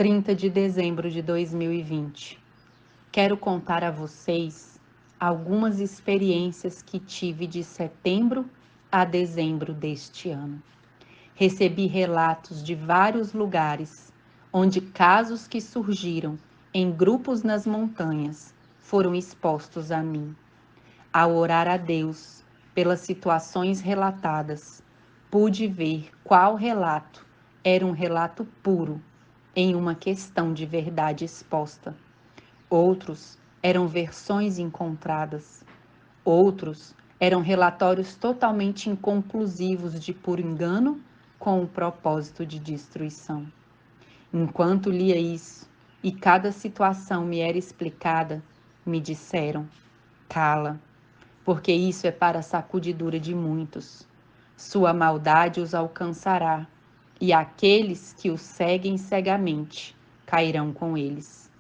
30 de dezembro de 2020. Quero contar a vocês algumas experiências que tive de setembro a dezembro deste ano. Recebi relatos de vários lugares, onde casos que surgiram em grupos nas montanhas foram expostos a mim. Ao orar a Deus pelas situações relatadas, pude ver qual relato era um relato puro em uma questão de verdade exposta. Outros eram versões encontradas. Outros eram relatórios totalmente inconclusivos de puro engano com o propósito de destruição. Enquanto lia isso e cada situação me era explicada, me disseram: cala, porque isso é para a sacudidura de muitos. Sua maldade os alcançará, e aqueles que o seguem cegamente cairão com eles.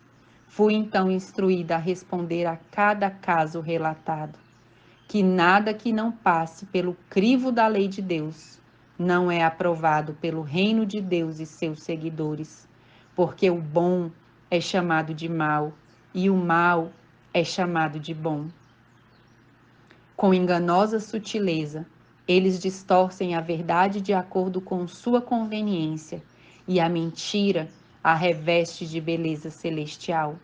Fui então instruída a responder a cada caso relatado, que nada que não passe pelo crivo da lei de Deus não é aprovado pelo reino de Deus e seus seguidores, porque o bom é chamado de mal e o mal é chamado de bom. Com enganosa sutileza, eles distorcem a verdade de acordo com sua conveniência, e a mentira a reveste de beleza celestial.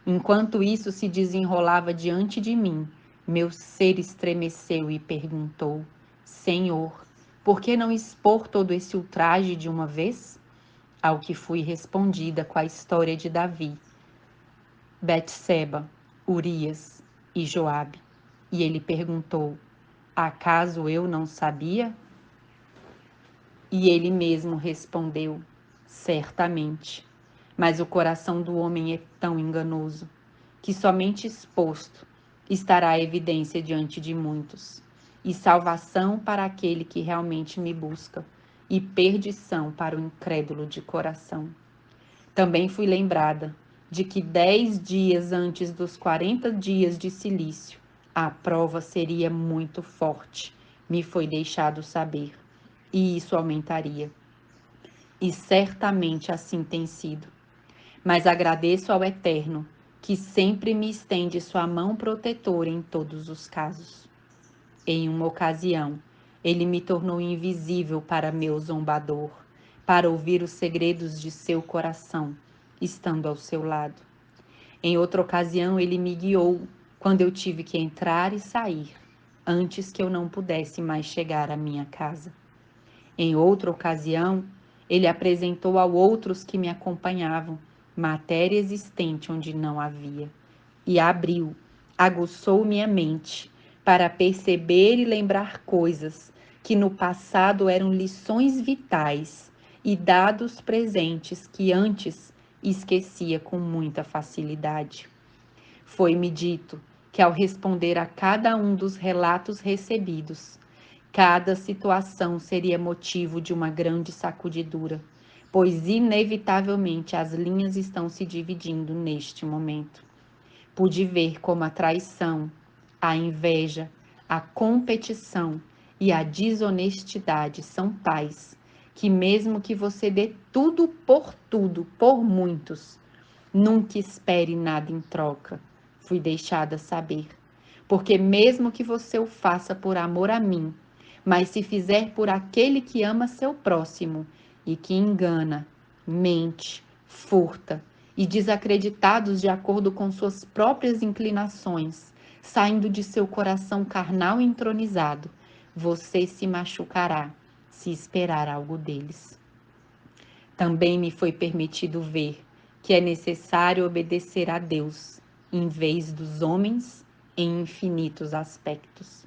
Enquanto isso se desenrolava diante de mim, meu ser estremeceu e perguntou: Senhor, por que não expor todo esse ultraje de uma vez? Ao que fui respondida com a história de Davi, Betseba, Urias e Joabe. E ele perguntou: acaso eu não sabia? E ele mesmo respondeu: certamente. Mas o coração do homem é tão enganoso, que somente exposto estará a evidência diante de muitos, e salvação para aquele que realmente me busca, e perdição para o incrédulo de coração. Também fui lembrada de que 10 dias antes dos 40 dias de cilício, a prova seria muito forte, me foi deixado saber, e isso aumentaria. E certamente assim tem sido. Mas agradeço ao Eterno, que sempre me estende sua mão protetora em todos os casos. Em uma ocasião, ele me tornou invisível para meu zombador, para ouvir os segredos de seu coração, estando ao seu lado. Em outra ocasião, ele me guiou quando eu tive que entrar e sair, antes que eu não pudesse mais chegar à minha casa. Em outra ocasião, ele apresentou a outros que me acompanhavam matéria existente onde não havia, e abriu, aguçou minha mente para perceber e lembrar coisas que no passado eram lições vitais e dados presentes que antes esquecia com muita facilidade. Foi-me dito que ao responder a cada um dos relatos recebidos, cada situação seria motivo de uma grande sacudidura, pois inevitavelmente as linhas estão se dividindo neste momento. Pude ver como a traição, a inveja, a competição e a desonestidade são tais que mesmo que você dê tudo por muitos, nunca espere nada em troca. Fui deixada saber. Porque mesmo que você o faça por amor a mim, mas se fizer por aquele que ama seu próximo e que engana, mente, furta e desacreditados de acordo com suas próprias inclinações, saindo de seu coração carnal entronizado, você se machucará se esperar algo deles. Também me foi permitido ver que é necessário obedecer a Deus, em vez dos homens, em infinitos aspectos.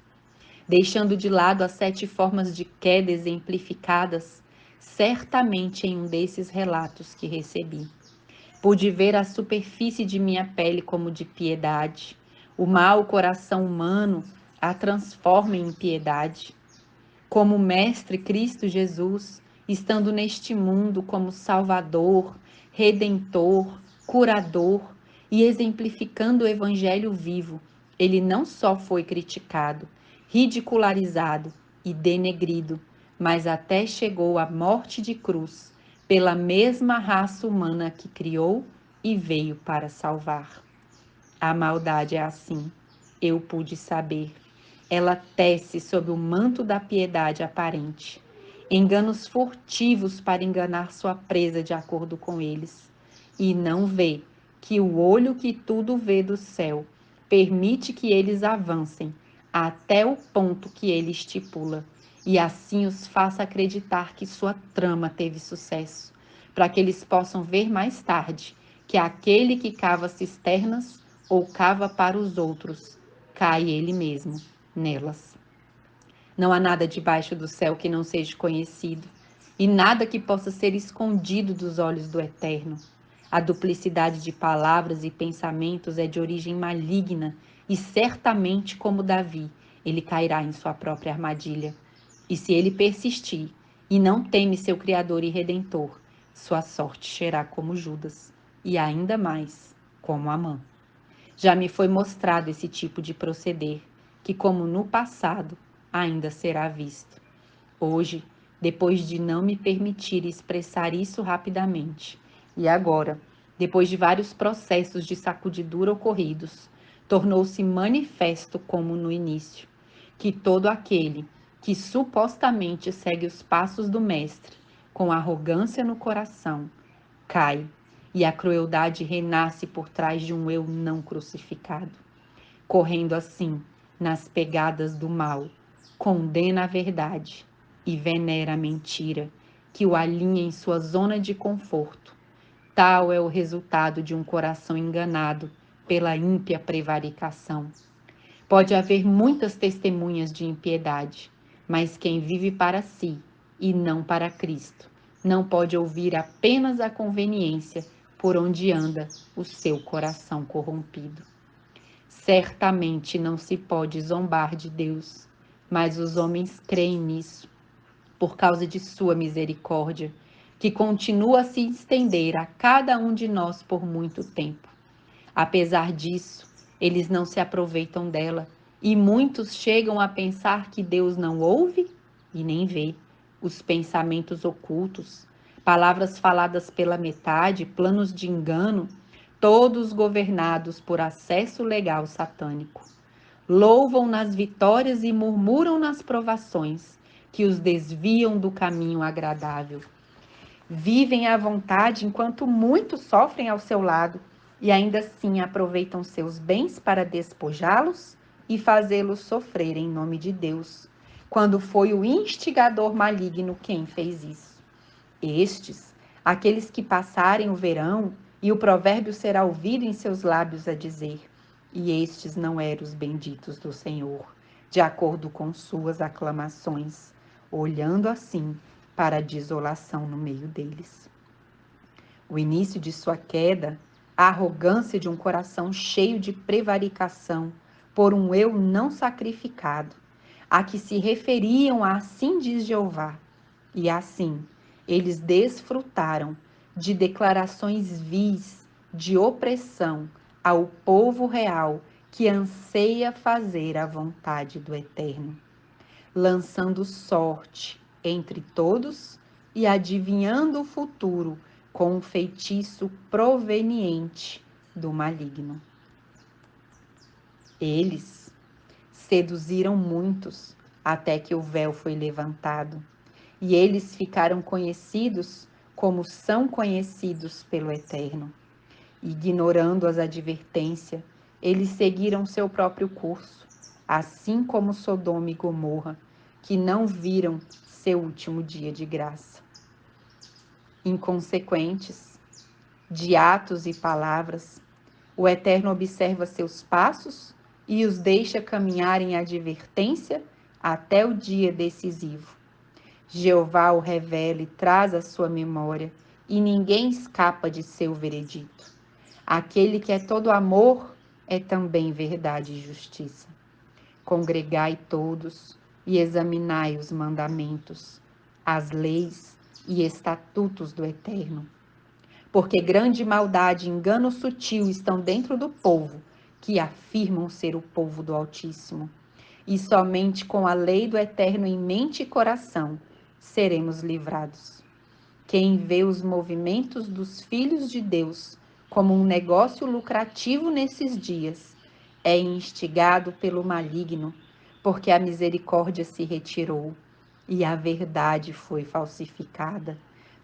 Deixando de lado as 7 formas de queda exemplificadas, certamente em um desses relatos que recebi. Pude ver a superfície de minha pele como de piedade, o mau coração humano a transforma em piedade. Como Mestre Cristo Jesus, estando neste mundo como Salvador, Redentor, Curador e exemplificando o Evangelho vivo, ele não só foi criticado, ridicularizado e denegrido, mas até chegou à morte de cruz, pela mesma raça humana que criou e veio para salvar. A maldade é assim, eu pude saber. Ela tece sob o manto da piedade aparente, enganos furtivos para enganar sua presa de acordo com eles, e não vê que o olho que tudo vê do céu permite que eles avancem até o ponto que ele estipula, e assim os faça acreditar que sua trama teve sucesso, para que eles possam ver mais tarde que aquele que cava cisternas ou cava para os outros, cai ele mesmo nelas. Não há nada debaixo do céu que não seja conhecido, e nada que possa ser escondido dos olhos do Eterno. A duplicidade de palavras e pensamentos é de origem maligna, e certamente, como Davi, ele cairá em sua própria armadilha. E se ele persistir e não teme seu Criador e Redentor, sua sorte será como Judas, e ainda mais como Amã. Já me foi mostrado esse tipo de proceder, que, como no passado, ainda será visto. Hoje, depois de não me permitir expressar isso rapidamente, e agora, depois de vários processos de sacudidura ocorridos, tornou-se manifesto como no início, que todo aquele que supostamente segue os passos do Mestre com arrogância no coração, cai, e a crueldade renasce por trás de um eu não crucificado. Correndo assim, nas pegadas do mal, condena a verdade e venera a mentira, que o alinha em sua zona de conforto. Tal é o resultado de um coração enganado pela ímpia prevaricação. Pode haver muitas testemunhas de impiedade, mas quem vive para si e não para Cristo, não pode ouvir apenas a conveniência por onde anda o seu coração corrompido. Certamente não se pode zombar de Deus, mas os homens creem nisso, por causa de sua misericórdia, que continua a se estender a cada um de nós por muito tempo. Apesar disso, eles não se aproveitam dela, e muitos chegam a pensar que Deus não ouve e nem vê os pensamentos ocultos, palavras faladas pela metade, planos de engano, todos governados por acesso legal satânico. Louvam nas vitórias e murmuram nas provações, que os desviam do caminho agradável. Vivem à vontade enquanto muitos sofrem ao seu lado e ainda assim aproveitam seus bens para despojá-los e fazê-los sofrer em nome de Deus, quando foi o instigador maligno quem fez isso. Estes, aqueles que passarem o verão, e o provérbio será ouvido em seus lábios a dizer: e estes não eram os benditos do Senhor, de acordo com suas aclamações, olhando assim para a desolação no meio deles. O início de sua queda, a arrogância de um coração cheio de prevaricação por um eu não sacrificado, a que se referiam a assim diz Jeová, e assim eles desfrutaram de declarações vis de opressão ao povo real que anseia fazer a vontade do Eterno, lançando sorte entre todos e adivinhando o futuro com um feitiço proveniente do maligno. Eles seduziram muitos até que o véu foi levantado, e eles ficaram conhecidos como são conhecidos pelo Eterno. Ignorando as advertências, eles seguiram seu próprio curso, assim como Sodoma e Gomorra, que não viram seu último dia de graça. Inconsequentes, de atos e palavras, o Eterno observa seus passos e os deixa caminhar em advertência até o dia decisivo. Jeová o revela e traz à sua memória, e ninguém escapa de seu veredito. Aquele que é todo amor é também verdade e justiça. Congregai todos e examinai os mandamentos, as leis e estatutos do Eterno. Porque grande maldade e engano sutil estão dentro do povo, que afirmam ser o povo do Altíssimo. E somente com a lei do Eterno em mente e coração seremos livrados. Quem vê os movimentos dos filhos de Deus como um negócio lucrativo nesses dias é instigado pelo maligno, porque a misericórdia se retirou e a verdade foi falsificada,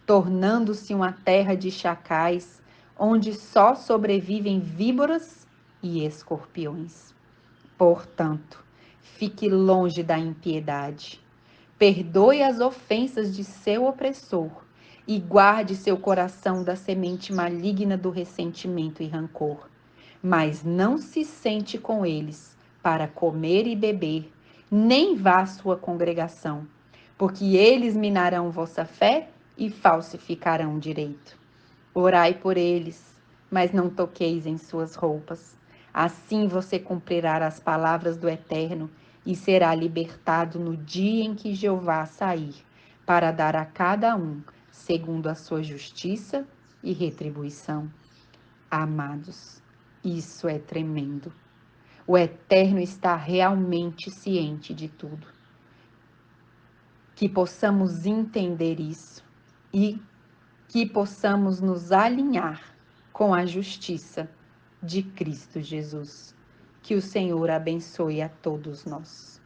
tornando-se uma terra de chacais, onde só sobrevivem víboras e escorpiões. Portanto, fique longe da impiedade. Perdoe as ofensas de seu opressor e guarde seu coração da semente maligna do ressentimento e rancor. Mas não se sente com eles para comer e beber, nem vá à sua congregação, porque eles minarão vossa fé e falsificarão direito. Orai por eles, mas não toqueis em suas roupas. Assim você cumprirá as palavras do Eterno e será libertado no dia em que Jeová sair, para dar a cada um segundo a sua justiça e retribuição. Amados, isso é tremendo. O Eterno está realmente ciente de tudo. Que possamos entender isso e que possamos nos alinhar com a justiça de Cristo Jesus. Que o Senhor abençoe a todos nós.